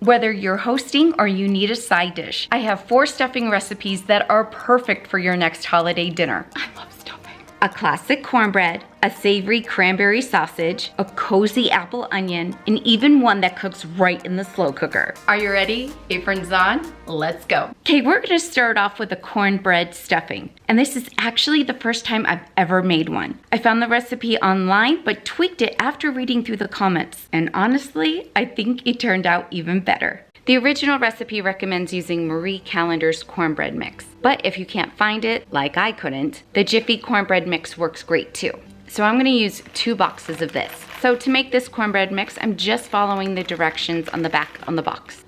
Whether you're hosting or you need a side dish, I have 4 stuffing recipes that are perfect for your next holiday dinner. I love stuffing. A classic cornbread, a savory cranberry sausage, a cozy apple onion, and even one that cooks right in the slow cooker. Are you ready? Apron's on? Let's go. Okay, we're gonna start off with a cornbread stuffing. And this is actually the first time I've ever made one. I found the recipe online, but tweaked it after reading through the comments. And honestly, I think it turned out even better. The original recipe recommends using Marie Callender's cornbread mix. But if you can't find it, like I couldn't, the Jiffy cornbread mix works great too. So I'm gonna use 2 boxes of this. So to make this cornbread mix, I'm just following the directions on the back on the box.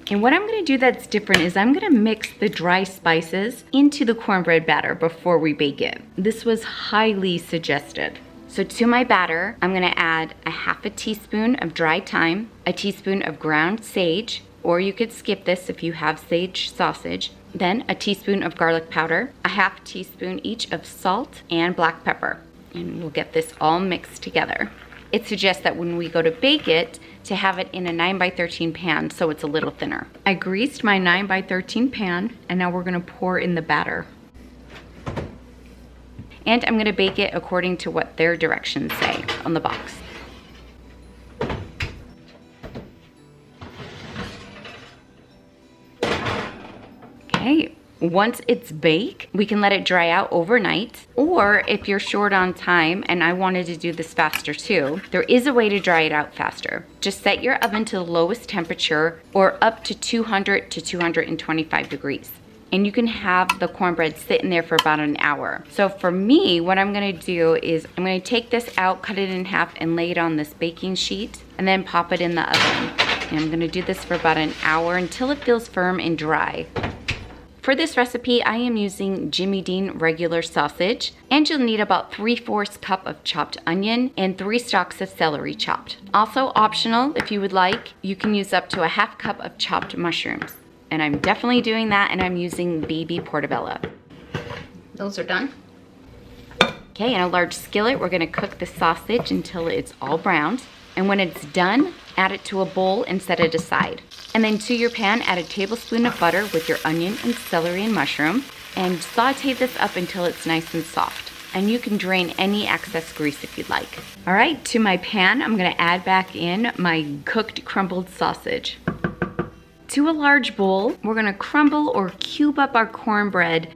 And what I'm gonna do that's different is I'm gonna mix the dry spices into the cornbread batter before we bake it. This was highly suggested. So to my batter, I'm gonna add a half a teaspoon of dried thyme, a teaspoon of ground sage, or you could skip this if you have sage sausage, then a teaspoon of garlic powder, a half teaspoon each of salt and black pepper. And we'll get this all mixed together. It suggests that when we go to bake it, to have it in a 9x13 pan so it's a little thinner. I greased my 9x13 pan, and now we're gonna pour in the batter. And I'm gonna bake it according to what their directions say on the box. Okay, once it's baked, we can let it dry out overnight, or if you're short on time, and I wanted to do this faster too, there is a way to dry it out faster. Just set your oven to the lowest temperature or up to 200 to 225 degrees. And you can have the cornbread sit in there for about an hour. So for me, what I'm gonna do is I'm gonna take this out, cut it in half, and lay it on this baking sheet, and then pop it in the oven. And I'm gonna do this for about an hour until it feels firm and dry. For this recipe, I am using Jimmy Dean regular sausage, and you'll need about 3/4 cup of chopped onion and 3 stalks of celery chopped. Also optional, if you would like, you can use up to a half cup of chopped mushrooms. And I'm definitely doing that, and I'm using baby portobello. Those are done. Okay, in a large skillet, we're gonna cook the sausage until it's all browned. And when it's done, add it to a bowl and set it aside. And then to your pan, add a tablespoon of butter with your onion and celery and mushroom, and saute this up until it's nice and soft. And you can drain any excess grease if you'd like. All right, to my pan, I'm gonna add back in my cooked crumbled sausage. To a large bowl, we're gonna crumble or cube up our cornbread.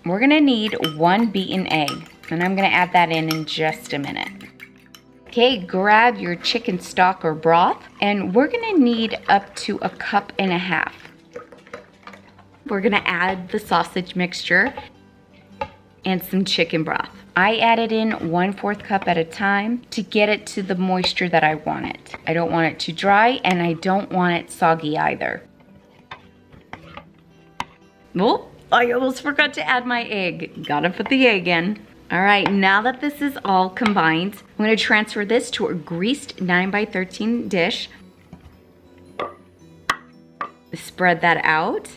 We're gonna need 1 beaten egg, and I'm gonna add that in just a minute. Okay, grab your chicken stock or broth, and we're gonna need up to 1.5 cups. We're gonna add the sausage mixture and some chicken broth. I added in 1/4 cup at a time to get it to the moisture that I want it. I don't want it too dry, and I don't want it soggy either. Oh, I almost forgot to add my egg. Gotta put the egg in. All right, now that this is all combined, I'm gonna transfer this to a greased 9x13 dish. Spread that out.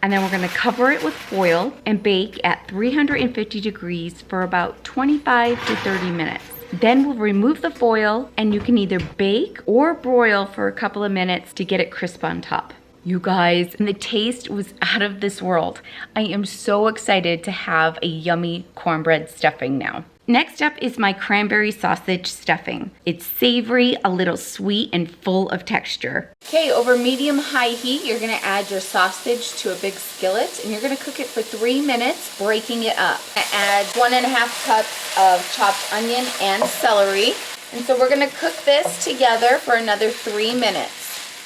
And then we're gonna cover it with foil and bake at 350 degrees for about 25 to 30 minutes. Then we'll remove the foil, and you can either bake or broil for a couple of minutes to get it crisp on top. You guys, and the taste was out of this world. I am so excited to have a yummy cornbread stuffing now. Next up is my cranberry sausage stuffing. It's savory, a little sweet, and full of texture. Okay, over medium-high heat, you're gonna add your sausage to a big skillet, and you're gonna cook it for 3 minutes, breaking it up. Add 1.5 cups of chopped onion and celery. And so we're gonna cook this together for another 3 minutes.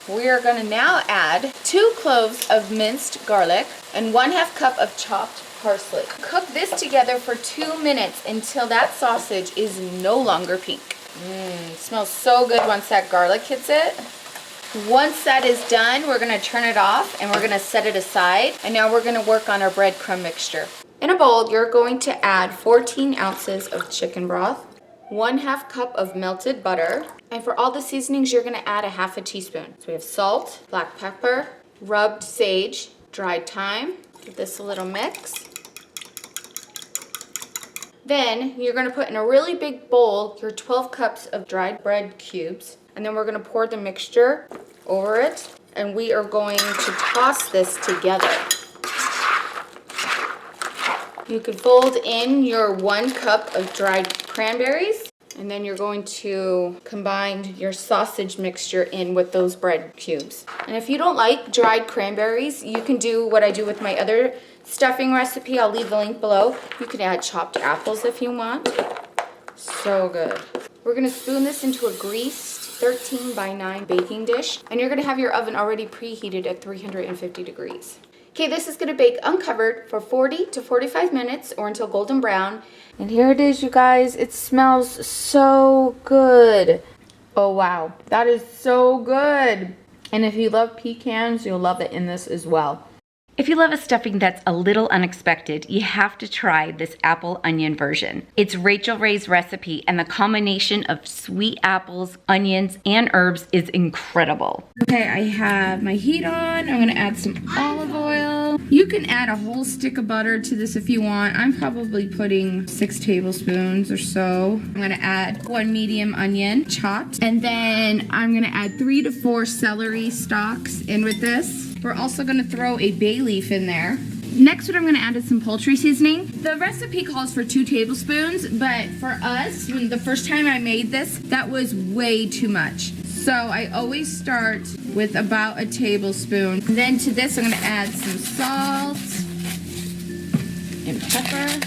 We are gonna now add 2 cloves of minced garlic and 1/2 cup of chopped parsley. Cook this together for 2 minutes until that sausage is no longer pink. It smells so good once that garlic hits it. Once that is done, we're gonna turn it off and we're gonna set it aside. And now we're gonna work on our breadcrumb mixture. In a bowl, you're going to add 14 ounces of chicken broth, 1/2 cup of melted butter, and for all the seasonings, you're gonna add 1/2 teaspoon. So we have salt, black pepper, rubbed sage, dried thyme. Give this a little mix. Then you're gonna put in a really big bowl your 12 cups of dried bread cubes, And then we're gonna pour the mixture over it. And we are going to toss this together. You could fold in your 1 cup of dried cranberries. And then you're going to combine your sausage mixture in with those bread cubes. And if you don't like dried cranberries, you can do what I do with my other stuffing recipe. I'll leave the link below. You can add chopped apples if you want. So good. We're gonna spoon this into a greased 13 by 9 baking dish. And you're gonna have your oven already preheated at 350 degrees. Okay, this is gonna bake uncovered for 40 to 45 minutes or until golden brown. And here it is, you guys. It smells so good. Oh, wow. That is so good. And if you love pecans, you'll love it in this as well. If you love a stuffing that's a little unexpected, you have to try this apple onion version. It's Rachel Ray's recipe, and the combination of sweet apples, onions, and herbs is incredible. Okay, I have my heat on. I'm gonna add some olive oil. You can add a whole stick of butter to this if you want. I'm probably putting 6 tablespoons or so. I'm gonna add 1 medium onion chopped, and then I'm gonna add 3 to 4 celery stalks in with this. We're also gonna throw a bay leaf in there. Next, what I'm gonna add is some poultry seasoning. The recipe calls for 2 tablespoons, but for us, when the first time I made this, that was way too much. So I always start with about a tablespoon. And then to this, I'm gonna add some salt and pepper.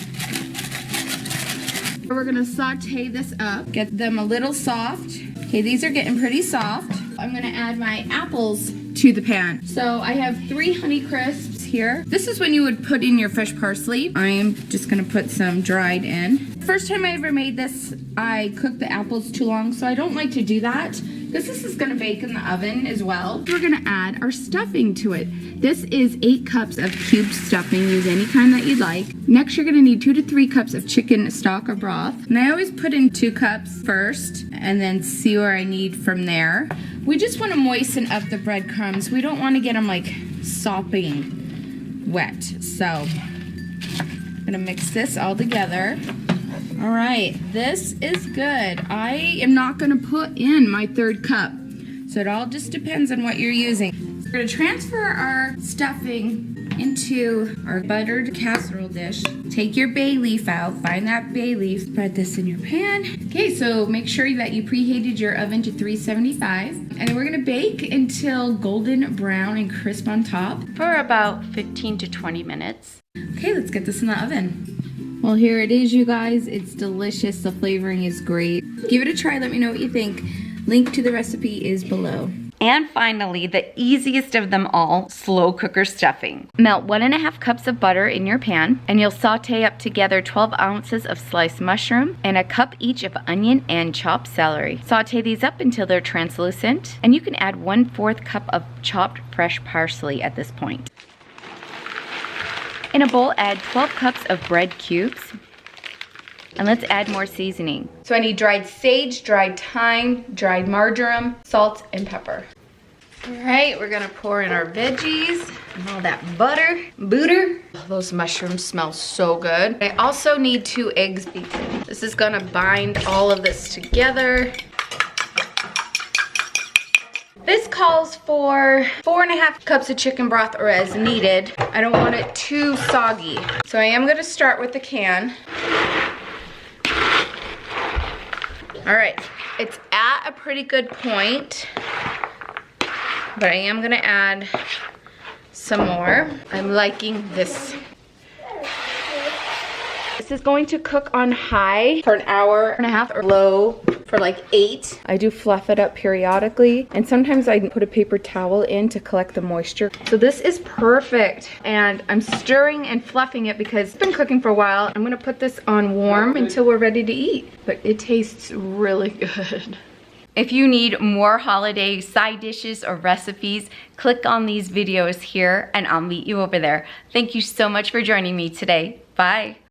We're gonna saute this up, get them a little soft. Okay, these are getting pretty soft. I'm gonna add my apples to the pan. So I have 3 Honey Crisps here. This is when you would put in your fresh parsley. I am just gonna put some dried in. First time I ever made this, I cooked the apples too long, so I don't like to do that, because this is gonna bake in the oven as well. We're gonna add our stuffing to it. This is 8 cups of cubed stuffing. Use any kind that you'd like. Next, you're gonna need 2 to 3 cups of chicken stock or broth. And I always put in 2 cups first, and then see where I need from there. We just wanna moisten up the breadcrumbs. We don't wanna get them like sopping wet. So, I'm gonna mix this all together. All right, this is good. I am not gonna put in my 3rd cup. So it all just depends on what you're using. We're gonna transfer our stuffing into our buttered casserole dish. Take your bay leaf out, find that bay leaf, spread this in your pan. Okay, so make sure that you preheated your oven to 375. And then we're gonna bake until golden brown and crisp on top for about 15 to 20 minutes. Okay, let's get this in the oven. Well, here it is, you guys. It's delicious. The flavoring is great. Give it a try. Let me know what you think. Link to the recipe is below. And finally, the easiest of them all, slow cooker stuffing. Melt 1½ cups of butter in your pan, and you'll saute up together 12 ounces of sliced mushroom and a cup each of onion and chopped celery. Saute these up until they're translucent, and you can add 1/4 cup of chopped fresh parsley at this point. In a bowl, add 12 cups of bread cubes. And let's add more seasoning. So I need dried sage, dried thyme, dried marjoram, salt, and pepper. All right, we're gonna pour in our veggies and all that butter. Oh, those mushrooms smell so good. I also need 2 eggs beaten. This is gonna bind all of this together. This calls for 4½ cups of chicken broth, or as needed. I don't want it too soggy. So I am gonna start with the can. All right, it's at a pretty good point, but I am gonna add some more. I'm liking this. This is going to cook on high for 1.5 hours or low for like 8. I do fluff it up periodically, and sometimes I put a paper towel in to collect the moisture. So this is perfect, and I'm stirring and fluffing it because it's been cooking for a while. I'm gonna put this on warm until we're ready to eat, but it tastes really good. If you need more holiday side dishes or recipes, click on these videos here and I'll meet you over there. Thank you so much for joining me today. Bye.